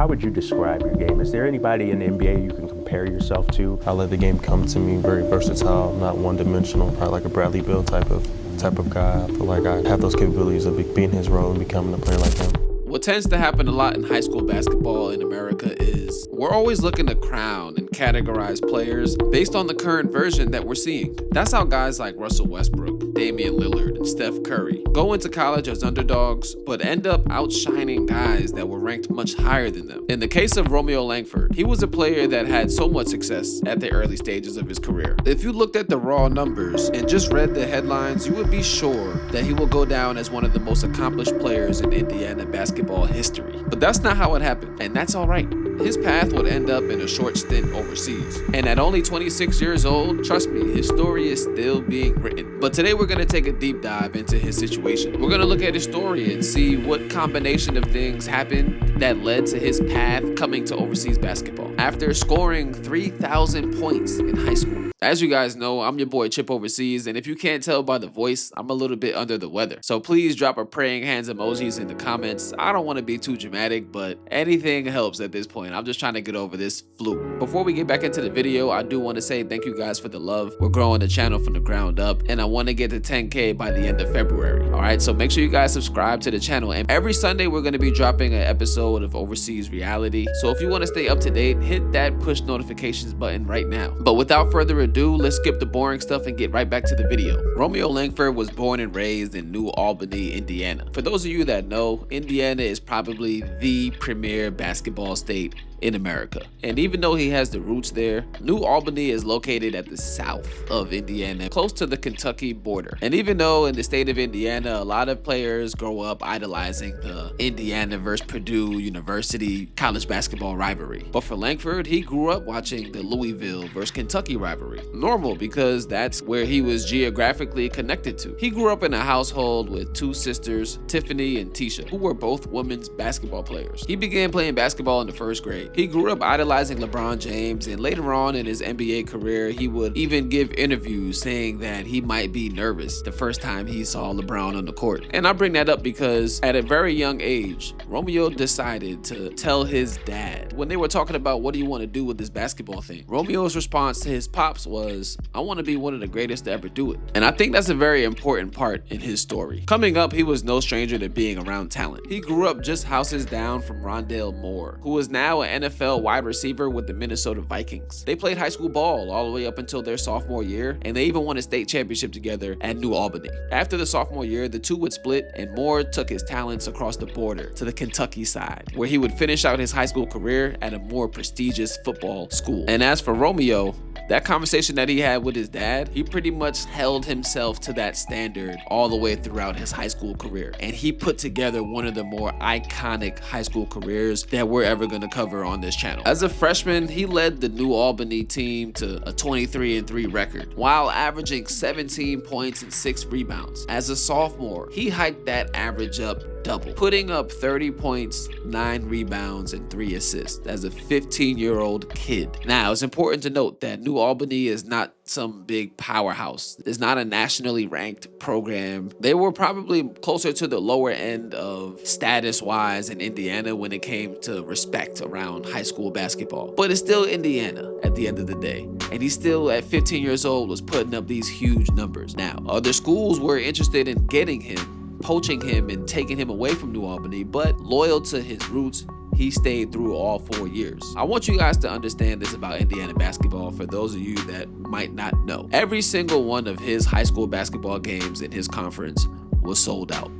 how would you describe your game? Is there anybody in the NBA you can compare yourself to? I let the game come to me, very versatile, not one-dimensional, probably like a Bradley Beal type of guy. I feel like I have those capabilities of being his role and becoming a player like him. What tends to happen a lot in high school basketball in America is we're always looking to crown and categorize players based on the current version that we're seeing. That's how guys like Russell Westbrook, Damian Lillard, and Steph Curry go into college as underdogs, but end up outshining guys that were ranked much higher than them. In the case of Romeo Langford, he was a player that had so much success at the early stages of his career. If you looked at the raw numbers and just read the headlines, you would be sure that he will go down as one of the most accomplished players in Indiana basketball history. But that's not how it happened, and that's all right. His path would end up in a short stint overseas. And at only 26 years old, trust me, his story is still being written. But today we're going to take a deep dive into his situation. We're going to look at his story and see what combination of things happened that led to his path coming to overseas basketball. After scoring 3,000 points in high school. As you guys know, I'm your boy Chip Overseas, and if you can't tell by the voice, I'm a little bit under the weather. So please drop a praying hands emojis in the comments. I don't want to be too dramatic, but anything helps at this point. I'm just trying to get over this flu. Before we get back into the video, I do want to say thank you guys for the love. We're growing the channel from the ground up, and I want to get to 10K by the end of February. All right, so make sure you guys subscribe to the channel. And every Sunday, we're going to be dropping an episode of Overseas Reality. So if you want to stay up to date, hit that push notifications button right now. But without further ado, let's skip the boring stuff and get right back to the video. Romeo Langford was born and raised in New Albany, Indiana. For those of you that know, Indiana is probably the premier basketball state in America. And even though he has the roots there, New Albany is located at the south of Indiana, close to the Kentucky border. And even though in the state of Indiana, a lot of players grow up idolizing the Indiana versus Purdue University college basketball rivalry. But for Langford, he grew up watching the Louisville versus Kentucky rivalry. Normal, because that's where he was geographically connected to. He grew up in a household with two sisters, Tiffany and Tisha, who were both women's basketball players. He began playing basketball in the first grade. He grew up idolizing LeBron James, and later on in his NBA career, he would even give interviews saying that he might be nervous the first time he saw LeBron on the court. And I bring that up because at a very young age, Romeo decided to tell his dad, when they were talking about what do you want to do with this basketball thing, Romeo's response to his pops was, I want to be one of the greatest to ever do it. And I think that's a very important part in his story. Coming up, he was no stranger to being around talent. He grew up just houses down from Rondale Moore, who is now an NFL wide receiver with the Minnesota Vikings. They played high school ball all the way up until their sophomore year, and they even won a state championship together at New Albany. After the sophomore year, the two would split, and Moore took his talents across the border to the Kentucky side, where he would finish out his high school career at a more prestigious football school. And as for Romeo, that conversation that he had with his dad, he pretty much held himself to that standard all the way throughout his high school career. And he put together one of the more iconic high school careers that we're ever going to cover on this channel. As a freshman, he led the New Albany team to a 23-3 record, while averaging 17 points and 6 rebounds. As a sophomore, he hiked that average up double, putting up 30 points, 9 rebounds, and 3 assists as a 15-year-old kid. Now, it's important to note that New Albany is not some big powerhouse. It's not a nationally ranked program. They were probably closer to the lower end of status-wise in Indiana when it came to respect around high school basketball. But it's still Indiana at the end of the day. And he still, at 15 years old, was putting up these huge numbers. Now, other schools were interested in getting him, poaching him, and taking him away from New Albany, but loyal to his roots, he stayed through all 4 years. I want you guys to understand this about Indiana basketball for those of you that might not know. Every single one of his high school basketball games in his conference was sold out.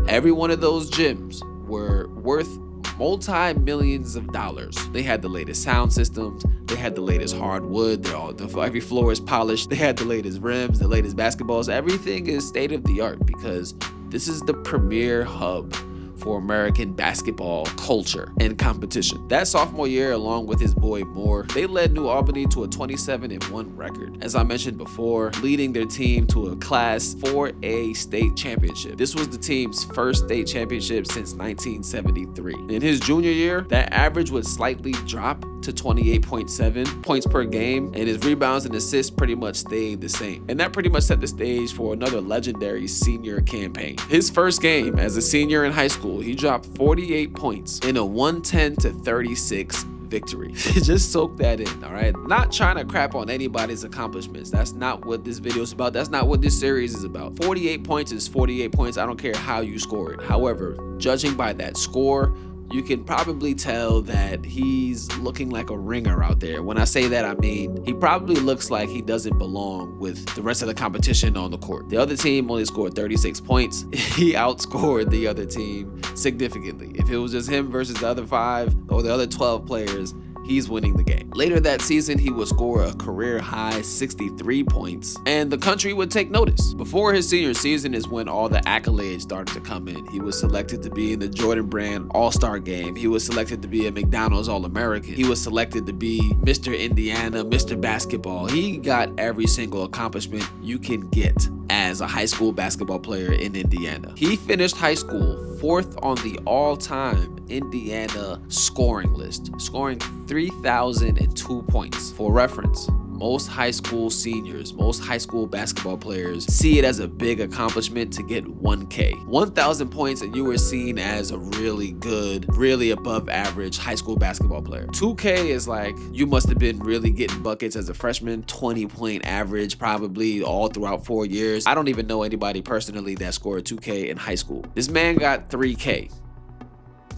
Every one of those gyms were worth multi-millions of dollars. They had the latest sound systems, they had the latest hardwood, every floor is polished, they had the latest rims, the latest basketballs. Everything is state of the art because this is the premier hub for American basketball culture and competition. That sophomore year, along with his boy Moore, they led New Albany to a 27-1 record. As I mentioned before, leading their team to a Class 4A state championship. This was the team's first state championship since 1973. In his junior year, that average would slightly drop to 28.7 points per game, and his rebounds and assists pretty much stayed the same. And that pretty much set the stage for another legendary senior campaign. His first game as a senior in high school, he dropped 48 points in a 110-36 victory. Just soak that in, all right? Not trying to crap on anybody's accomplishments. That's not what this video is about. That's not what this series is about. 48 points is 48 points. I don't care how you score it. However, judging by that score, you can probably tell that he's looking like a ringer out there. When I say that, I mean he probably looks like he doesn't belong with the rest of the competition on the court. The other team only scored 36 points. He outscored the other team significantly. If it was just him versus the other 5 or the other 12 players, he's winning the game. Later that season, he would score a career high 63 points, and the country would take notice. Before his senior season is when all the accolades started to come in. He was selected to be in the Jordan Brand All-Star Game. He was selected to be a McDonald's All-American. He was selected to be Mr. Indiana, Mr. Basketball. He got every single accomplishment you can get as a high school basketball player in Indiana. He finished high school 4th on the all-time Indiana scoring list, scoring 3,002 points. For reference, most high school seniors, most high school basketball players see it as a big accomplishment to get 1K. 1,000 points and you were seen as a really good, really above average high school basketball player. 2K is like, you must have been really getting buckets as a freshman, 20-point average probably all throughout 4 years. I don't even know anybody personally that scored 2K in high school. This man got 3K.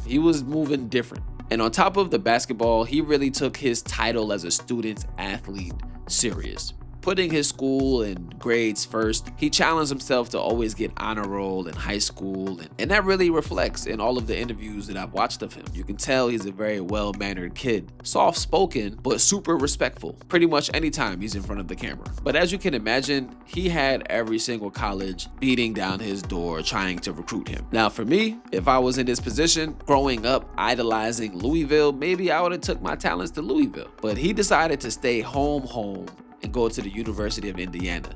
He was moving different. And on top of the basketball, he really took his title as a student athlete serious. Putting his school and grades first, he challenged himself to always get honor roll in high school, and that really reflects in all of the interviews that I've watched of him. You can tell he's a very well-mannered kid, soft-spoken, but super respectful, pretty much anytime he's in front of the camera. But as you can imagine, he had every single college beating down his door trying to recruit him. Now for me, if I was in this position, growing up idolizing Louisville, maybe I would have took my talents to Louisville. But he decided to stay home and go to the University of Indiana.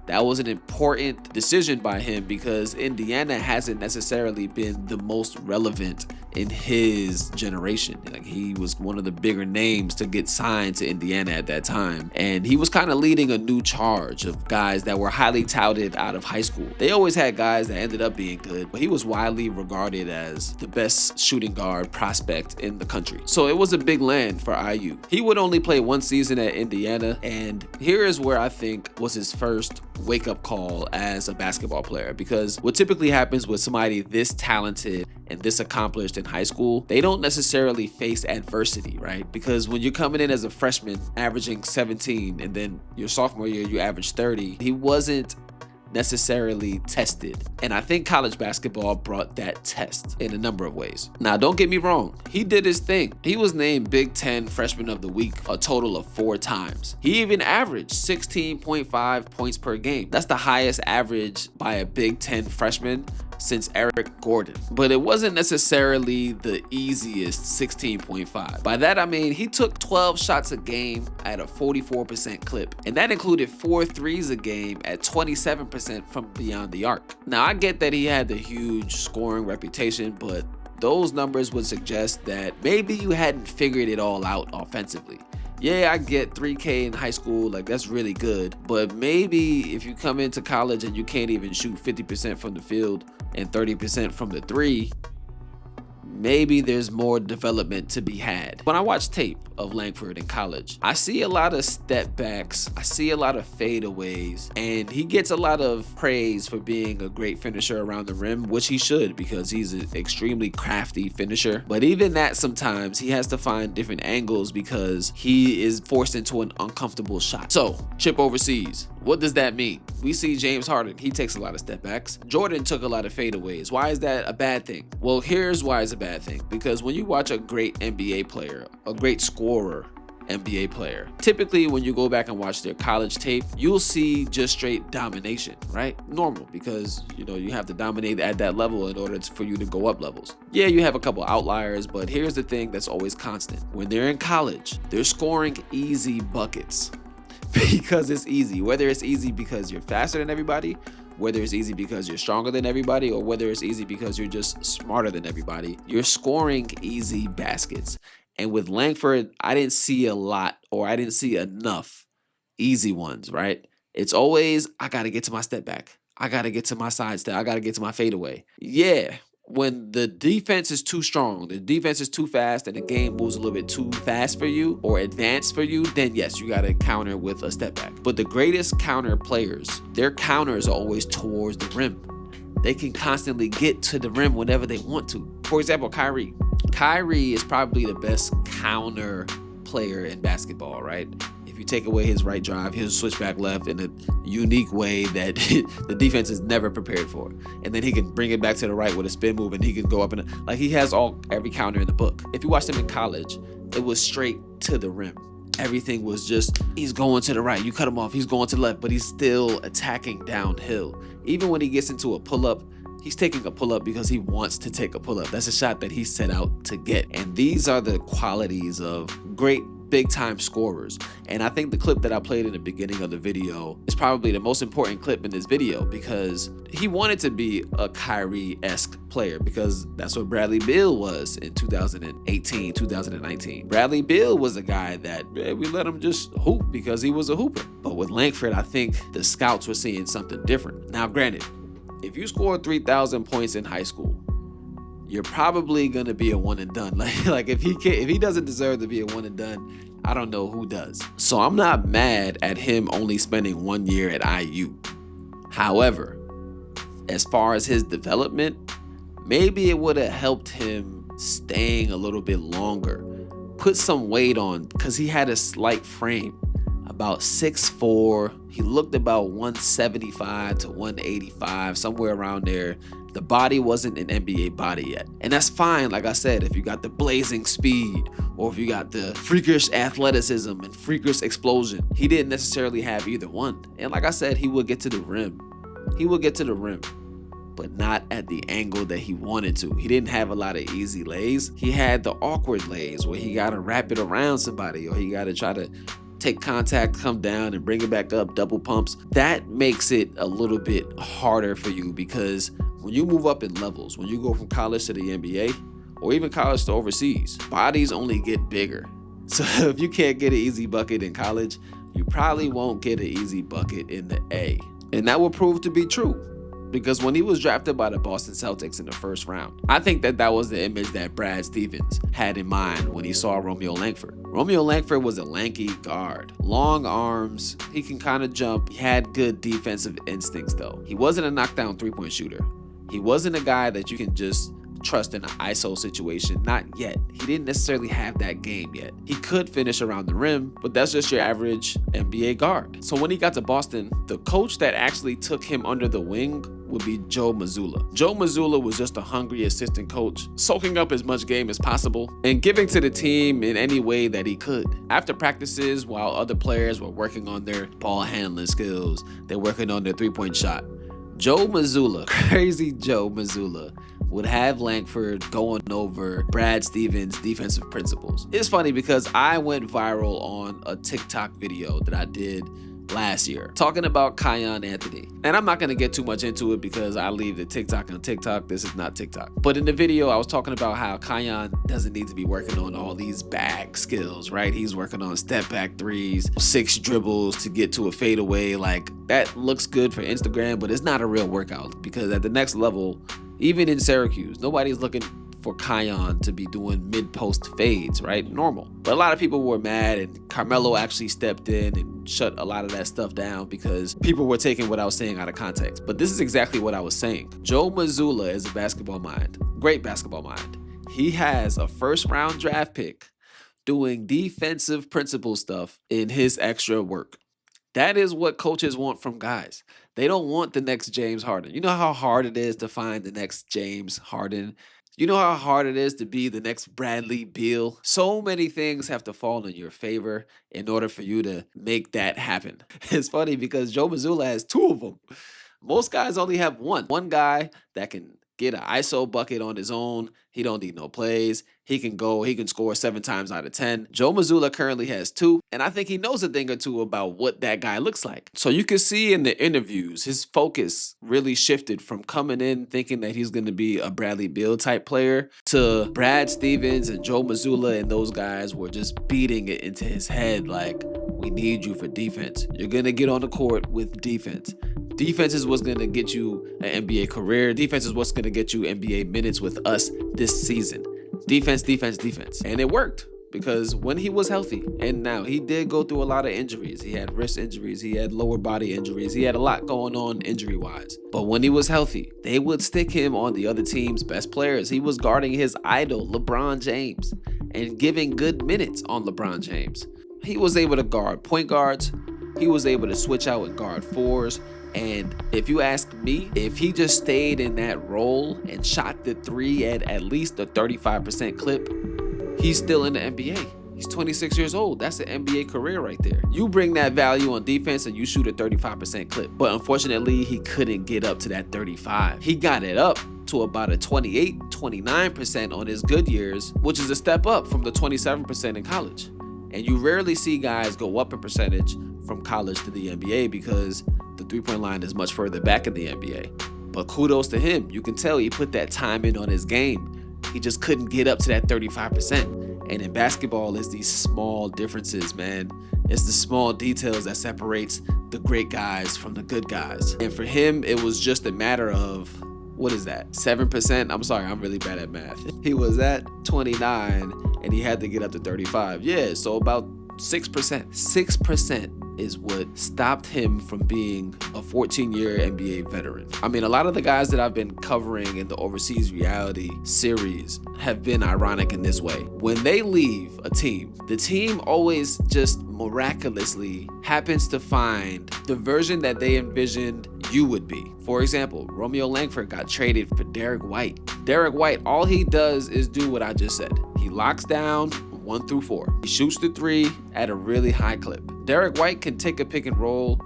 That was an important decision by him because Indiana hasn't necessarily been the most relevant in his generation. Like, he was one of the bigger names to get signed to Indiana at that time. And he was kind of leading a new charge of guys that were highly touted out of high school. They always had guys that ended up being good, but he was widely regarded as the best shooting guard prospect in the country. So it was a big land for IU. He would only play 1 season at Indiana, and here is where I think was his first wake-up call as a basketball player, because what typically happens with somebody this talented and this accomplished in high school, they don't necessarily face adversity, right? Because when you're coming in as a freshman averaging 17 and then your sophomore year you average 30, he wasn't necessarily tested. And I think college basketball brought that test in a number of ways. Now, don't get me wrong. He did his thing. He was named Big Ten Freshman of the Week a total of 4 times. He even averaged 16.5 points per game. That's the highest average by a Big Ten freshman since Eric Gordon. But it wasn't necessarily the easiest 16.5. By that I mean he took 12 shots a game at a 44% clip, and that included 4 threes a game at 27% from beyond the arc. Now, I get that he had the huge scoring reputation, but those numbers would suggest that maybe you hadn't figured it all out offensively. Yeah, I get 3K in high school, like that's really good, but maybe if you come into college and you can't even shoot 50% from the field and 30% from the 3, maybe there's more development to be had. When I watch tape of Langford in college, I see a lot of step backs, I see a lot of fadeaways, and he gets a lot of praise for being a great finisher around the rim, which he should, because he's an extremely crafty finisher. But even that, sometimes he has to find different angles because he is forced into an uncomfortable shot. So, chip overseas. What does that mean? We see James Harden, he takes a lot of step backs. Jordan took a lot of fadeaways. Why is that a bad thing? Well, here's why it's a bad thing. Because when you watch a great NBA player, a great scorer NBA player, typically when you go back and watch their college tape, you'll see just straight domination, right? Normal, because you have to dominate at that level in order for you to go up levels. Yeah, you have a couple outliers, but here's the thing that's always constant. When they're in college, they're scoring easy buckets. Because it's easy, whether it's easy because you're faster than everybody, whether it's easy because you're stronger than everybody, or whether it's easy because you're just smarter than everybody, you're scoring easy baskets. And with Langford, I didn't see a lot, or I didn't see enough easy ones, right? It's always, I got to get to my step back. I got to get to my side step. I got to get to my fadeaway. Yeah, when the defense is too strong, the defense is too fast, and the game moves a little bit too fast for you or advanced for you, then yes, you got to counter with a step back. But the greatest counter players, their counters are always towards the rim. They can constantly get to the rim whenever they want to. For example, Kyrie. Kyrie is probably the best counter player in basketball, right? If you take away his right drive, he'll switch back left in a unique way that the defense is never prepared for. And then he can bring it back to the right with a spin move, and he can go up and like he has every counter in the book. If you watched him in college, it was straight to the rim. Everything was just, he's going to the right, you cut him off, he's going to the left, but he's still attacking downhill. Even when he gets into a pull-up, he's taking a pull-up because he wants to take a pull-up. That's a shot that he set out to get. And these are the qualities of great big-time scorers. And I think the clip that I played in the beginning of the video is probably the most important clip in this video, because he wanted to be a Kyrie-esque player, because that's what Bradley Beal was in 2018, 2019. Bradley Beal was a guy that we let him just hoop because he was a hooper. But with Langford, I think the scouts were seeing something different. Now, granted, if you scored 3,000 points in high school, you're probably gonna be a one and done. Like if he doesn't deserve to be a one and done, I don't know who does. So I'm not mad at him only spending 1 year at IU. However, as far as his development, maybe it would have helped him staying a little bit longer, put some weight on, because he had a slight frame, about 6'4". He looked about 175 to 185, somewhere around there. The body wasn't an NBA body yet. And that's fine, like I said, if you got the blazing speed, or if you got the freakish athleticism and freakish explosion. He didn't necessarily have either one. And like I said, he would get to the rim. He would get to the rim, but not at the angle that he wanted to. He didn't have a lot of easy lays. He had the awkward lays where he got to wrap it around somebody, or he got to try to take contact, come down, and bring it back up, double pumps. That makes it a little bit harder for you, because when you move up in levels, when you go from college to the NBA, or even college to overseas, bodies only get bigger. So if you can't get an easy bucket in college, you probably won't get an easy bucket in the A. And that will prove to be true, because when he was drafted by the Boston Celtics in the first round, I think that was the image that Brad Stevens had in mind when he saw Romeo Langford. Romeo Langford was a lanky guard, long arms, he can kind of jump, he had good defensive instincts though. He wasn't a knockdown three-point shooter. He wasn't a guy that you can just trust in an ISO situation, not yet. He didn't necessarily have that game yet. He could finish around the rim, but that's just your average NBA guard. So when he got to Boston, the coach that actually took him under the wing would be Joe Mazzulla. Joe Mazzulla was just a hungry assistant coach, soaking up as much game as possible and giving to the team in any way that he could. After practices, while other players were working on their ball handling skills, they're working on their three-point shot, Joe Mazzulla, crazy Joe Mazzulla, would have Langford going over Brad Stevens' defensive principles. It's funny because I went viral on a TikTok video that I did last year talking about Kiyan Anthony. And I'm not going to get too much into it because I leave the TikTok on TikTok. This is not TikTok. But in the video, I was talking about how Kiyan doesn't need to be working on all these bag skills, right? He's working on step back threes, 6 dribbles to get to a fadeaway. Like, that looks good for Instagram, but it's not a real workout, because at the next level, even in Syracuse, nobody's looking for Kiyan to be doing mid-post fades, right? Normal. But a lot of people were mad, and Carmelo actually stepped in and shut a lot of that stuff down because people were taking what I was saying out of context. But this is exactly what I was saying. Joe Mazzulla is a basketball mind, great basketball mind. He has a first-round draft pick doing defensive principle stuff in his extra work. That is what coaches want from guys. They don't want the next James Harden. You know how hard it is to find the next James Harden? You know how hard it is to be the next Bradley Beal? So many things have to fall in your favor in order for you to make that happen. It's funny because Joe Mazzulla has 2 of them. Most guys only have one. One guy that can get an ISO bucket on his own. He don't need no plays. He can score 7 times out of 10. Joe Mazzulla currently has 2, and I think he knows a thing or two about what that guy looks like. So you can see in the interviews, his focus really shifted from coming in thinking that he's going to be a Bradley Beal type player to Brad Stevens and Joe Mazzulla, and those guys were just beating it into his head like, we need you for defense. You're going to get on the court with defense. Defense is what's going to get you an NBA career. Defense is what's going to get you NBA minutes with us this season. Defense, defense, defense. And it worked because when he was healthy, and now he did go through a lot of injuries. He had wrist injuries. He had lower body injuries. He had a lot going on injury-wise. But when he was healthy, they would stick him on the other team's best players. He was guarding his idol, LeBron James, and giving good minutes on LeBron James. He was able to guard point guards. He was able to switch out and guard 4s. And if you ask me, if he just stayed in that role and shot the 3 at least a 35% clip, he's still in the NBA. He's 26 years old. That's an NBA career right there. You bring that value on defense and you shoot a 35% clip. But unfortunately, he couldn't get up to that 35. He got it up to about a 28, 29% on his good years, which is a step up from the 27% in college. And you rarely see guys go up in percentage from college to the NBA because the three-point line is much further back in the NBA. But kudos to him. You can tell he put that time in on his game. He just couldn't get up to that 35%. And in basketball, it's these small differences, man. It's the small details that separates the great guys from the good guys. And for him, it was just a matter of, what is that, 7%? I'm sorry, I'm really bad at math. He was at 29 and he had to get up to 35. Yeah, so about 6%. 6% is what stopped him from being a 14-year NBA veteran. I mean, a lot of the guys that I've been covering in the Overseas Reality series have been ironic in this way. When they leave a team, the team always just miraculously happens to find the version that they envisioned you would be. For example, Romeo Langford got traded for Derek White. Derek White, all he does is do what I just said. He locks down 1 through 4. He shoots the 3 at a really high clip. Derek White can take a pick and roll.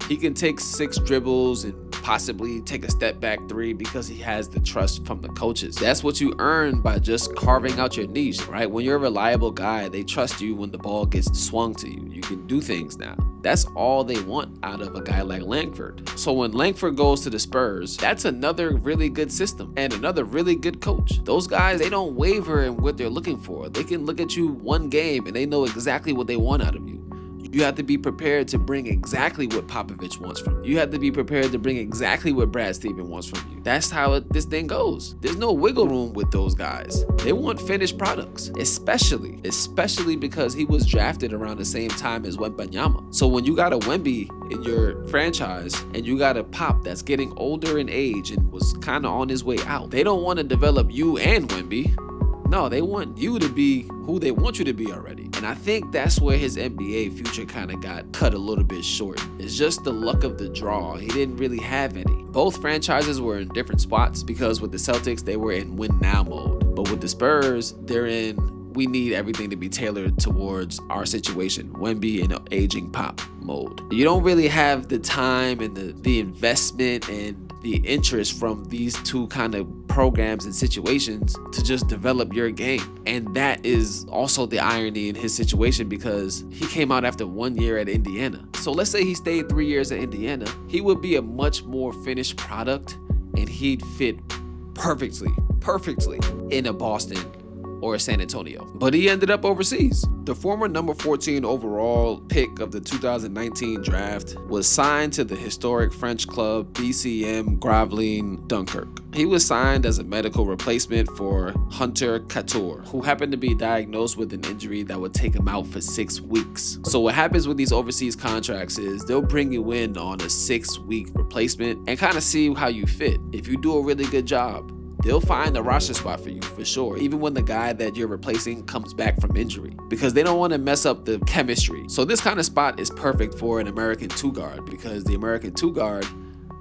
He can take 6 dribbles and possibly take a step back 3 because he has the trust from the coaches. That's what you earn by just carving out your niche, right? When you're a reliable guy, they trust you when the ball gets swung to you. You can do things now. That's all they want out of a guy like Langford. So when Langford goes to the Spurs, that's another really good system and another really good coach. Those guys, they don't waver in what they're looking for. They can look at you one game and they know exactly what they want out of you. You have to be prepared to bring exactly what Popovich wants from you. You have to be prepared to bring exactly what Brad Stevens wants from you. That's how this thing goes. There's no wiggle room with those guys. They want finished products, especially because he was drafted around the same time as Wembanyama. So when you got a Wemby in your franchise and you got a Pop that's getting older in age and was kind of on his way out, they don't want to develop you and Wemby. No, they want you to be who they want you to be already. And I think that's where his NBA future kind of got cut a little bit short. It's just the luck of the draw. He didn't really have any. Both franchises were in different spots because with the Celtics, they were in win now mode. But with the Spurs, they're in we need everything to be tailored towards our situation. Wemby in an aging Pop mode. You don't really have the time and the investment and the interest from these two kind of programs and situations to just develop your game. And that is also the irony in his situation because he came out after 1 year at Indiana. So let's say he stayed 3 years at Indiana, he would be a much more finished product and he'd fit perfectly in a Boston or San Antonio. But he ended up overseas. The former number 14 overall pick of the 2019 draft was signed to the historic French club BCM Gravelines Dunkirk. He was signed as a medical replacement for Hunter Cattour, who happened to be diagnosed with an injury that would take him out for 6 weeks. So what happens with these overseas contracts is they'll bring you in on a 6-week replacement and kind of see how you fit. If you do a really good job, they'll find a roster spot for you for sure, even when the guy that you're replacing comes back from injury, because they don't want to mess up the chemistry. So this kind of spot is perfect for an American 2-guard because the American 2-guard,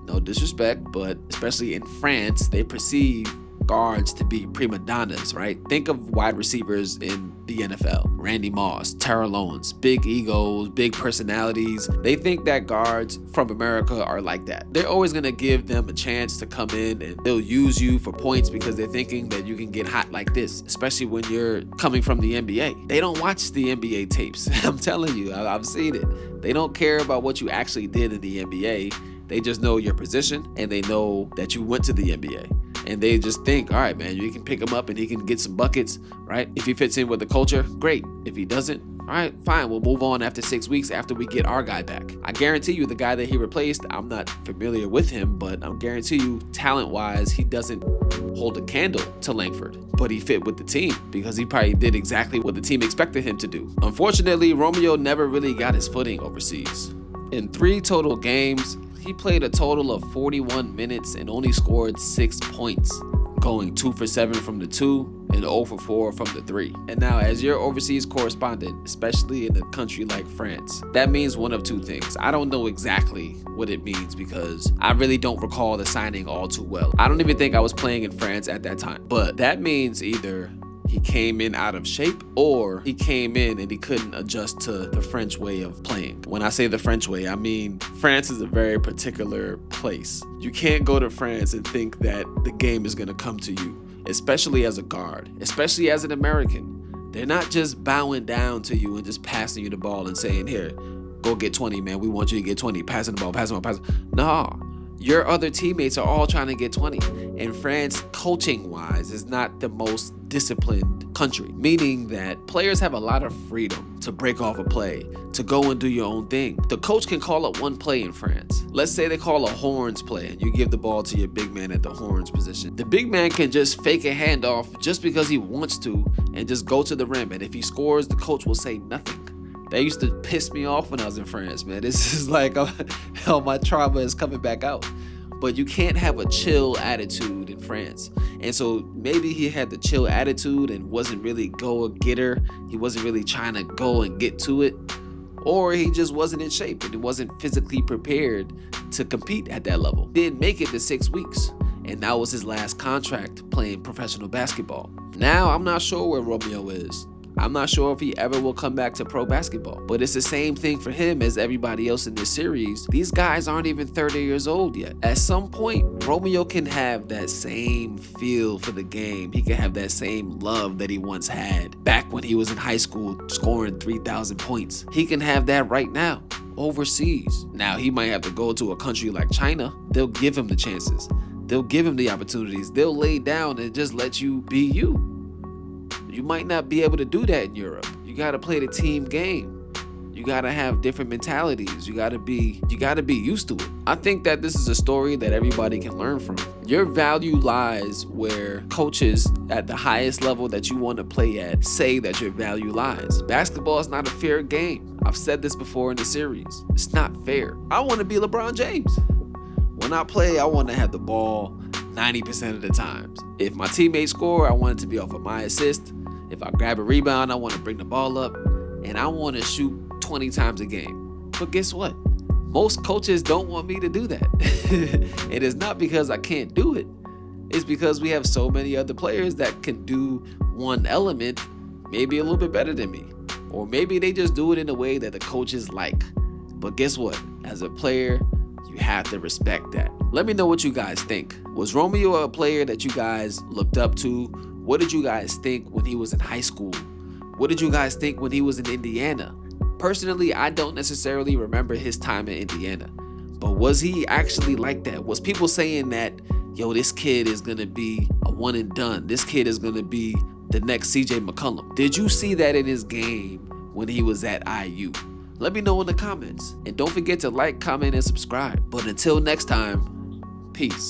no disrespect, but especially in France, they perceive guards to be prima donnas, right? Think of wide receivers in the NFL. Randy Moss, Terrell Owens, big egos, big personalities. They think that guards from America are like that. They're always going to give them a chance to come in and they'll use you for points because they're thinking that you can get hot like this, especially when you're coming from the NBA. They don't watch the NBA tapes. I'm telling you, I've seen it. They don't care about what you actually did in the NBA. They just know your position and they know that you went to the NBA. And they just think, all right, man, you can pick him up and he can get some buckets, right? If he fits in with the culture, great. If he doesn't, all right, fine. We'll move on after 6 weeks after we get our guy back. I guarantee you the guy that he replaced, I'm not familiar with him, but I guarantee you talent-wise, he doesn't hold a candle to Langford. But he fit with the team because he probably did exactly what the team expected him to do. Unfortunately, Romeo never really got his footing overseas. In 3 total games, he played a total of 41 minutes and only scored 6 points, going 2 for 7 from the 2 and 0 for 4 from the 3. And now, as your overseas correspondent, especially in a country like France, that means one of 2 things. I don't know exactly what it means because I really don't recall the signing all too well. I don't even think I was playing in France at that time. But that means either he came in out of shape or he came in and he couldn't adjust to the French way of playing. When I say the French way, I mean France is a very particular place. You can't go to France and think that the game is going to come to you, especially as a guard, especially as an American. They're not just bowing down to you and just passing you the ball and saying, here, go get 20, man. We want you to get 20. Passing the ball, passing the ball, passing. No. Your other teammates are all trying to get 20. And France, coaching-wise, is not the most disciplined country, meaning that players have a lot of freedom to break off a play, to go and do your own thing. The coach can call up one play in France. Let's say they call a horns play and you give the ball to your big man at the horns position. The big man can just fake a handoff just because he wants to and just go to the rim. And if he scores, the coach will say nothing. That used to piss me off when I was in France, man. This is like, hell, my trauma is coming back out. But you can't have a chill attitude in France. And so maybe he had the chill attitude and wasn't really go-getter. He wasn't really trying to go and get to it. Or he just wasn't in shape and he wasn't physically prepared to compete at that level. Didn't make it to 6 weeks. And that was his last contract playing professional basketball. Now, I'm not sure where Romeo is. I'm not sure if he ever will come back to pro basketball, but it's the same thing for him as everybody else in this series. These guys aren't even 30 years old yet. At some point, Romeo can have that same feel for the game. He can have that same love that he once had back when he was in high school scoring 3,000 points. He can have that right now overseas. Now, he might have to go to a country like China. They'll give him the chances. They'll give him the opportunities. They'll lay down and just let you be you. You might not be able to do that in Europe. You got to play the team game. You got to have different mentalities. You got to be used to it. I think that this is a story that everybody can learn from. Your value lies where coaches at the highest level that you want to play at say that your value lies. Basketball is not a fair game. I've said this before in the series. It's not fair. I want to be LeBron James. When I play, I want to have the ball 90% of the times. If my teammates score, I want it to be off of my assist. If I grab a rebound, I want to bring the ball up. And I want to shoot 20 times a game. But guess what? Most coaches don't want me to do that. It is not because I can't do it. It's because we have so many other players that can do one element maybe a little bit better than me. Or maybe they just do it in a way that the coaches like. But guess what? As a player, you have to respect that. Let me know what you guys think. Was Romeo a player that you guys looked up to? What did you guys think when he was in high school? What did you guys think when he was in Indiana? Personally, I don't necessarily remember his time in Indiana. But was he actually like that? Was people saying that, yo, this kid is going to be a one and done. This kid is going to be the next CJ McCollum. Did you see that in his game when he was at IU? Let me know in the comments. And don't forget to like, comment, and subscribe. But until next time, peace.